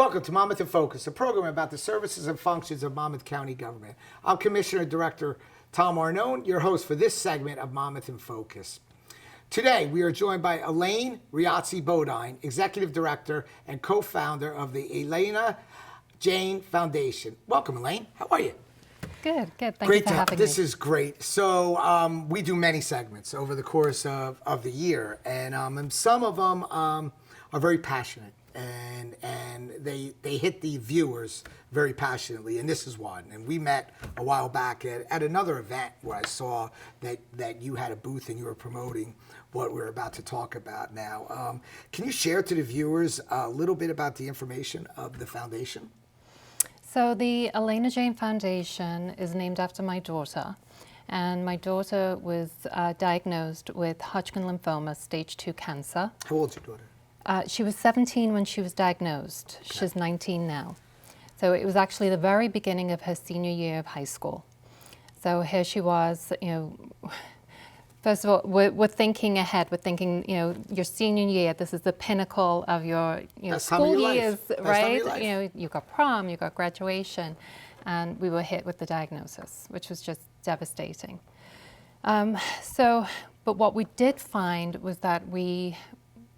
Welcome to Monmouth in Focus, a program about the services and functions of Monmouth County government. I'm Commissioner Director Tom Arnone, your host for this segment of Monmouth in Focus. Today, we are joined by Elaine Riazzi Bodine, Executive Director and co-founder of the Elena Jane Foundation. Welcome, Elaine. How are you? Good. Thank Great you for having This me. is great. So we do many segments over the course of the year, and some of them are very passionate, and they hit the viewers very passionately, and this is one. And we met a while back at another event where I saw that you had a booth and you were promoting what we're about to talk about now. Can you share to the viewers a little bit about the information of the foundation? So the Elena Jane Foundation is named after my daughter, and my daughter was diagnosed with Hodgkin lymphoma, stage 2 cancer. How old's your daughter? She was 17 when she was diagnosed. Okay. She's 19 now. So it was actually the very beginning of her senior year of high school. So here she was, first of all, we're thinking ahead. We're thinking, your senior year, this is the pinnacle of your school years, right? You got prom, you got graduation, and we were hit with the diagnosis, which was just devastating. But what we did find was that we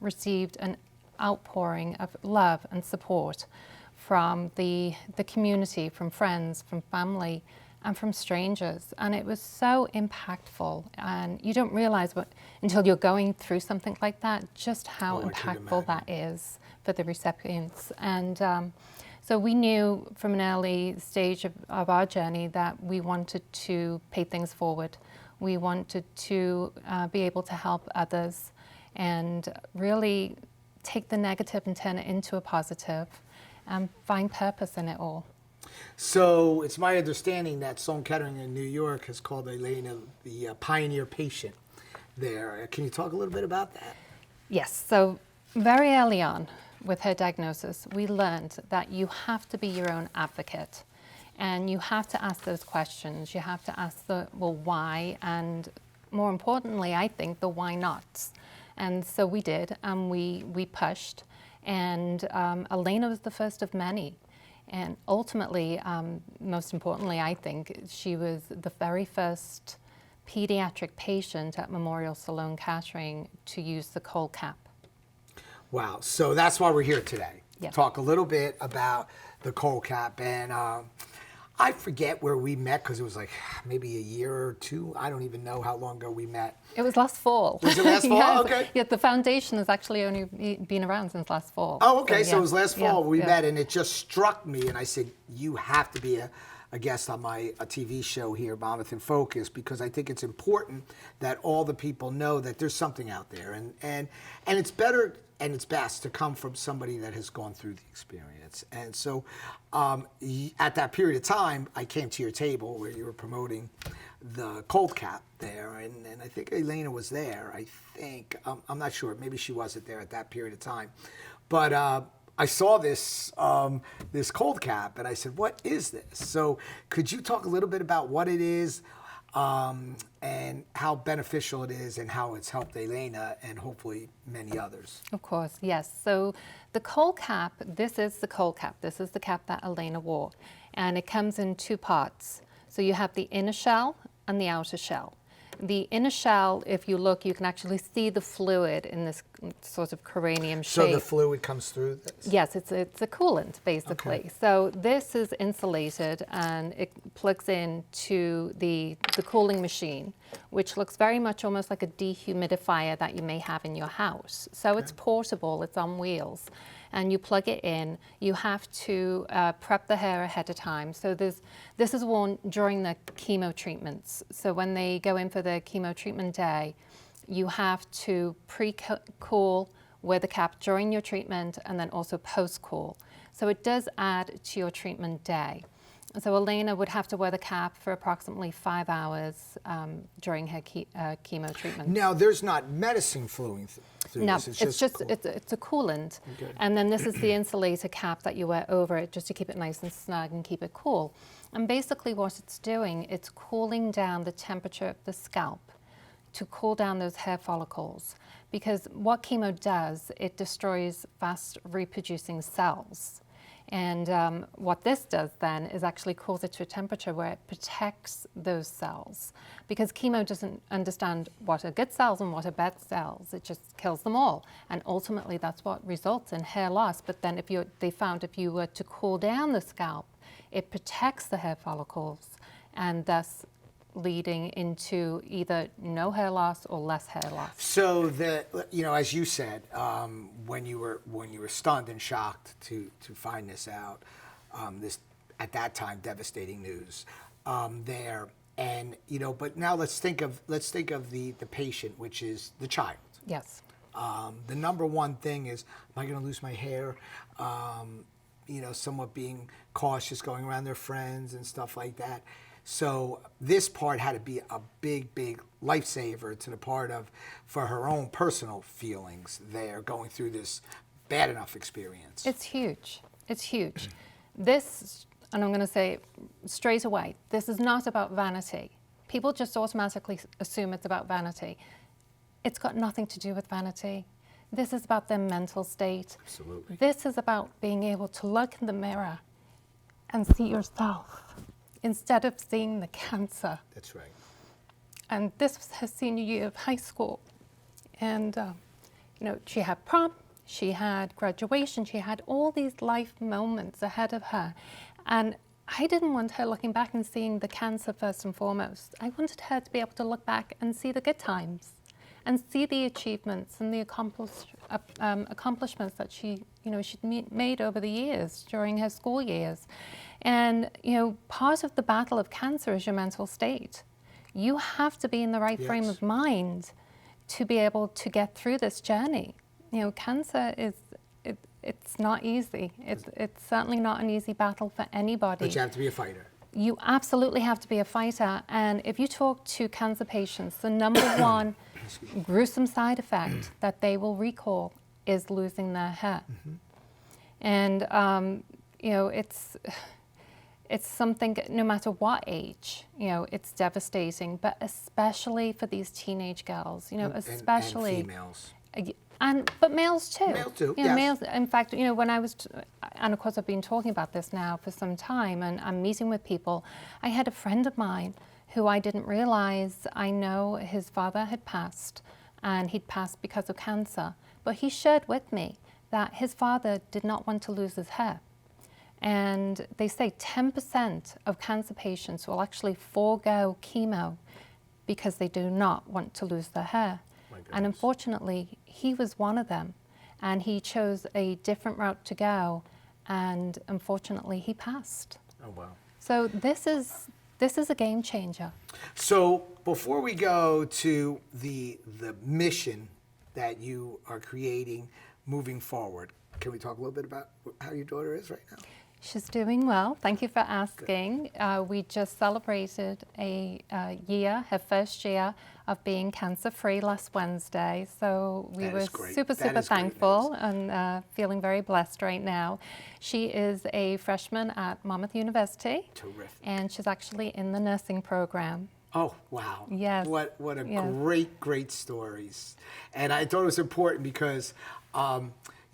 received an outpouring of love and support from the community, from friends, from family, and from strangers. And it was so impactful. And you don't realize until you're going through something like that, just how impactful that is for the recipients. And so we knew from an early stage of our journey that we wanted to pay things forward. We wanted to be able to help others and really take the negative and turn it into a positive and find purpose in it all. So it's my understanding that Sloan Kettering in New York has called Elena the pioneer patient there. Can you talk a little bit about that? Yes. So very early on with her diagnosis, we learned that you have to be your own advocate, and you have to ask those questions. You have to ask the why, and more importantly, I think, the why nots. And so we did, and we pushed, and Elena was the first of many. And ultimately, most importantly, I think, she was the very first pediatric patient at Memorial Sloan Kettering to use the cold cap. Wow, so that's why we're here today. Yep. Talk a little bit about the cold cap, and I forget where we met because it was like maybe a year or two. I don't even know how long ago we met. It was last fall. Was it last fall? Yes. Okay. Yeah, the foundation has actually only been around since last fall. Oh, okay. So it was last fall we met, and it just struck me, and I said, you have to be a guest on a TV show here, Monmouth in Focus, because I think it's important that all the people know that there's something out there, and it's better and it's best to come from somebody that has gone through the experience. And so at that period of time, I came to your table where you were promoting the cold cap there, and I think Elena was there. I think, I'm not sure, maybe she wasn't there at that period of time. But I saw this cold cap, and I said, what is this? So could you talk a little bit about what it is, and how beneficial it is, and how it's helped Elena and hopefully many others? Of course, yes. So the cold cap, this is the cold cap. This is the cap that Elena wore. And it comes in two parts. So you have the inner shell and the outer shell. The inner shell, if you look, you can actually see the fluid in this sort of cranium shape. So the fluid comes through this? Yes, it's a coolant, basically. Okay. So this is insulated, and it plugs into the cooling machine, which looks very much almost like a dehumidifier that you may have in your house. So it's portable, it's on wheels, and you plug it in. You have to prep the hair ahead of time. So this is worn during the chemo treatments. So when they go in for the chemo treatment day, you have to pre-cool with the cap during your treatment and then also post-cool. So it does add to your treatment day. So Elena would have to wear the cap for approximately 5 hours during her chemo treatment. Now, there's not medicine flowing through No, this. it's a coolant. Okay. And then this is the insulator cap that you wear over it just to keep it nice and snug and keep it cool. And basically what it's doing, it's cooling down the temperature of the scalp to cool down those hair follicles. Because what chemo does, it destroys fast reproducing cells. And what this does then is actually cause it to a temperature where it protects those cells, because chemo doesn't understand what are good cells and what are bad cells. It just kills them all. And ultimately, that's what results in hair loss. But then they found if you were to cool down the scalp, it protects the hair follicles, and thus leading into either no hair loss or less hair loss. So as you said, when you were stunned and shocked to find this out, this at that time devastating news there, and but now let's think of the patient, which is the child. Yes. The number one thing is, am I going to lose my hair? Somewhat being cautious, going around their friends and stuff like that. So this part had to be a big, big lifesaver to the part of, for her own personal feelings there, going through this bad enough experience. It's huge. It's huge. This, and I'm going to say straight away, this is not about vanity. People just automatically assume it's about vanity. It's got nothing to do with vanity. This is about their mental state. Absolutely. This is about being able to look in the mirror and see yourself instead of seeing the cancer. That's right. And this was her senior year of high school. And, she had prom, she had graduation, she had all these life moments ahead of her. And I didn't want her looking back and seeing the cancer first and foremost. I wanted her to be able to look back and see the good times and see the achievements and the accomplishments that she'd made over the years during her school years. And, part of the battle of cancer is your mental state. You have to be in the right frame of mind to be able to get through this journey. Cancer it's not easy. It's certainly not an easy battle for anybody. But you have to be a fighter. You absolutely have to be a fighter. And if you talk to cancer patients, the number one gruesome side effect that they will recall is losing their hair. And, it's something, no matter what age, it's devastating, but especially for these teenage girls, especially. And females. But males too. Males too, Males. yes. In fact, when I was, and of course I've been talking about this now for some time, and I'm meeting with people. I had a friend of mine who I didn't realize, I know his father had passed, and he'd passed because of cancer. But he shared with me that his father did not want to lose his hair. And they say 10% of cancer patients will actually forego chemo because they do not want to lose their hair. And unfortunately, he was one of them. And he chose a different route to go. And unfortunately, he passed. Oh, wow. So this is a game changer. So before we go to the mission that you are creating moving forward, can we talk a little bit about how your daughter is right now? She's doing well. Thank you for asking. We just celebrated her first year of being cancer-free last Wednesday. So we were super thankful and feeling very blessed right now. She is a freshman at Monmouth University. Terrific. And she's actually in the nursing program. Oh, wow. Yes. What a great stories. And I thought it was important because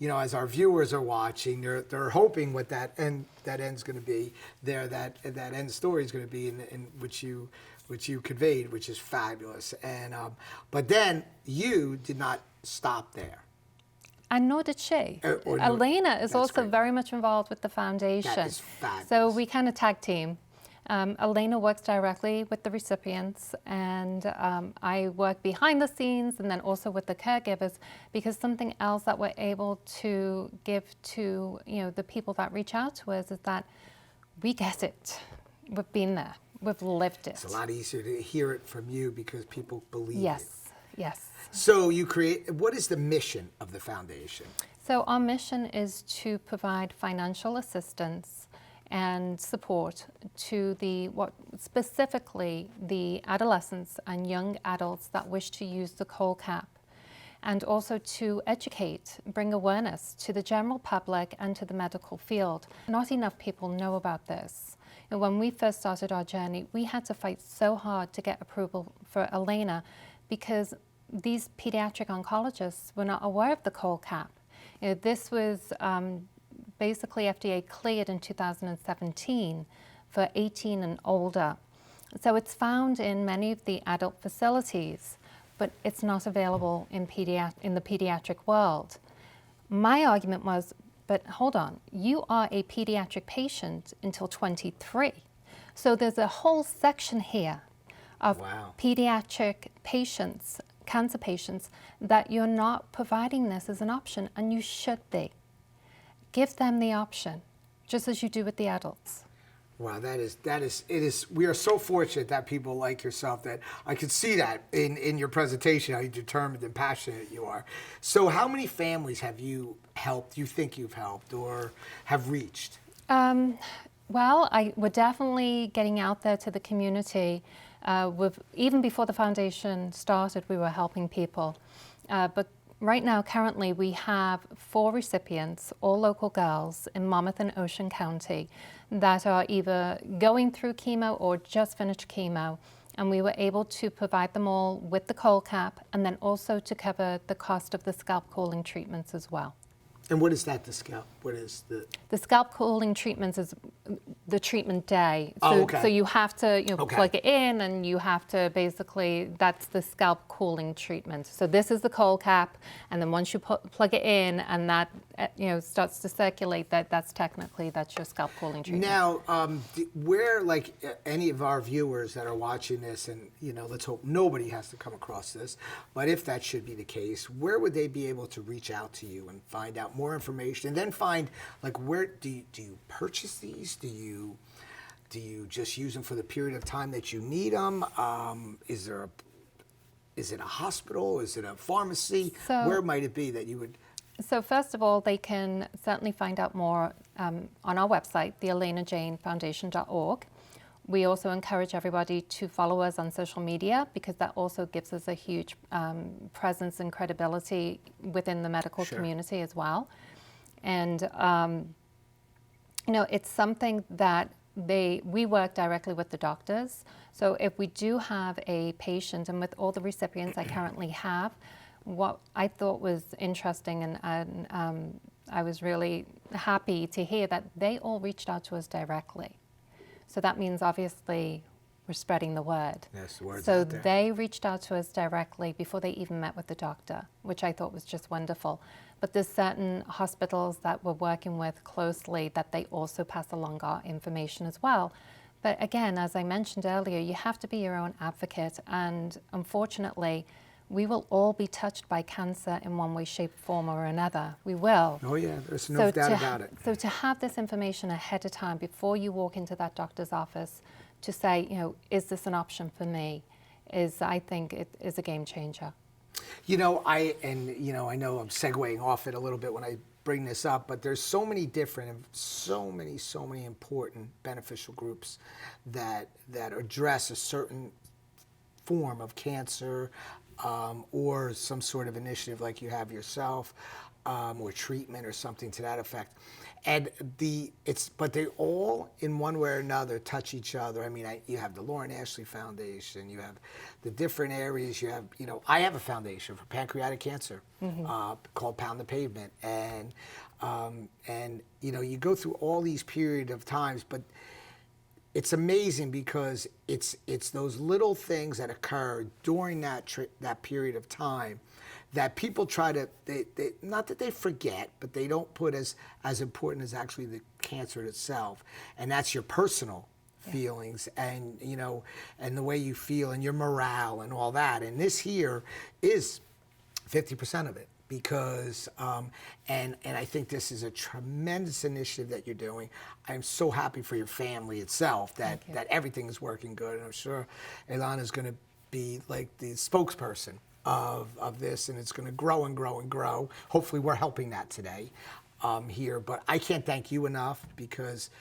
as our viewers are watching, they're hoping what that end's going to be there, that end story is going to be in which you conveyed, which is fabulous. And but then you did not stop there. And nor did she. Elena is also very much involved with the foundation. That is fabulous. So we kind of tag team. Elena works directly with the recipients, and I work behind the scenes and then also with the caregivers, because something else that we're able to give to the people that reach out to us is that we get it. We've been there. We've lived it. It's a lot easier to hear it from you because people believe it. Yes. So what is the mission of the foundation? So our mission is to provide financial assistance and support to specifically the adolescents and young adults that wish to use the Kohlcap, and also to educate, bring awareness to the general public and to the medical field. Not enough people know about this. And when we first started our journey, we had to fight so hard to get approval for Elena because these pediatric oncologists were not aware of the Kohlcap. This was basically FDA cleared in 2017 for 18 and older. So it's found in many of the adult facilities, but it's not available in the pediatric world. My argument was, but hold on, you are a pediatric patient until 23. So there's a whole section here of pediatric patients, cancer patients, that you're not providing this as an option, and you should be. Give them the option, just as you do with the adults. Wow, we are so fortunate that people like yourself, that I could see that in your presentation, how determined and passionate you are. So how many families have you helped, you think you've helped, or have reached? Well, we're definitely getting out there to the community. Even before the foundation started, we were helping people. But right now, currently, we have 4 recipients, all local girls in Monmouth and Ocean County, that are either going through chemo or just finished chemo. And we were able to provide them all with the cold cap, and then also to cover the cost of the scalp cooling treatments as well. And what is that, the scalp? What is the... The scalp cooling treatments is the treatment day. So, so you have to plug it in, and you have to basically, that's the scalp cooling treatment. So this is the cold cap, and then once you plug it in and that starts to circulate, that's your scalp cooling treatment. Now, where, like any of our viewers that are watching this, and let's hope nobody has to come across this, but if that should be the case, where would they be able to reach out to you and find out more information, and then find, like, where do you purchase these? Do you just use them for the period of time that you need them? Is it a hospital? Is it a pharmacy? Where might it be that you would? So first of all, they can certainly find out more on our website, theelenajanefoundation.org. We also encourage everybody to follow us on social media, because that also gives us a huge presence and credibility within the medical community as well. And it's something that we work directly with the doctors. So if we do have a patient, and with all the recipients I currently have, what I thought was interesting, and I was really happy to hear that they all reached out to us directly. So that means, obviously, we're spreading the word. Yes, the word's so out there. They reached out to us directly before they even met with the doctor, which I thought was just wonderful. But there's certain hospitals that we're working with closely that they also pass along our information as well. But again, as I mentioned earlier, you have to be your own advocate. And unfortunately, we will all be touched by cancer in one way, shape, form, or another. We will. Oh yeah, there's no doubt about it. So to have this information ahead of time, before you walk into that doctor's office, to say, is this an option for me, I think it is a game changer. I know I'm segueing off it a little bit when I bring this up, but there's so many different and so many important beneficial groups that address a certain form of cancer, or some sort of initiative like you have yourself, or treatment or something to that effect. And but they all, in one way or another, touch each other. I mean, you have the Lauren Ashley Foundation, you have the different areas, you have, I have a foundation for pancreatic cancer, called Pound the Pavement. And you go through all these period of times, but it's amazing because it's those little things that occur during that period of time that people try to, they not that they forget, but they don't put as important as actually the cancer itself. And that's your personal feelings, and and the way you feel, and your morale and all that. And this here is 50% of it, because and I think this is a tremendous initiative that you're doing. I'm so happy for your family itself that everything is working good, and I'm sure Ilana's going to be like the spokesperson of this, and it's going to grow and grow and grow. Hopefully we're helping that today here, but I can't thank you enough, because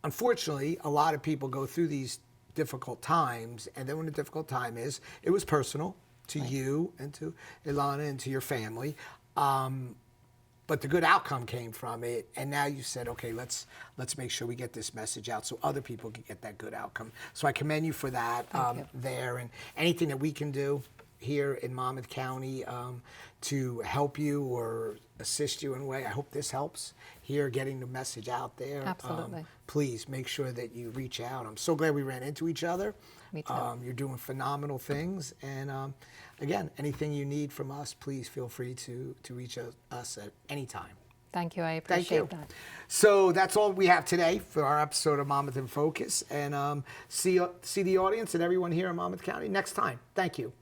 unfortunately a lot of people go through these difficult times, and then when the difficult time is, it was personal to you and to Ilana and to your family, but the good outcome came from it, and now you said, okay, let's make sure we get this message out so other people can get that good outcome. So I commend you for that there, and anything that we can do here in Monmouth County to help you or assist you in a way. I hope this helps here, getting the message out there. Absolutely. Please make sure that you reach out. I'm so glad we ran into each other. Me too. You're doing phenomenal things. And again, anything you need from us, please feel free to reach us at any time. Thank you. I Thank you. appreciate that. So that's all we have today for our episode of Monmouth in Focus. And see the audience and everyone here in Monmouth County next time. Thank you.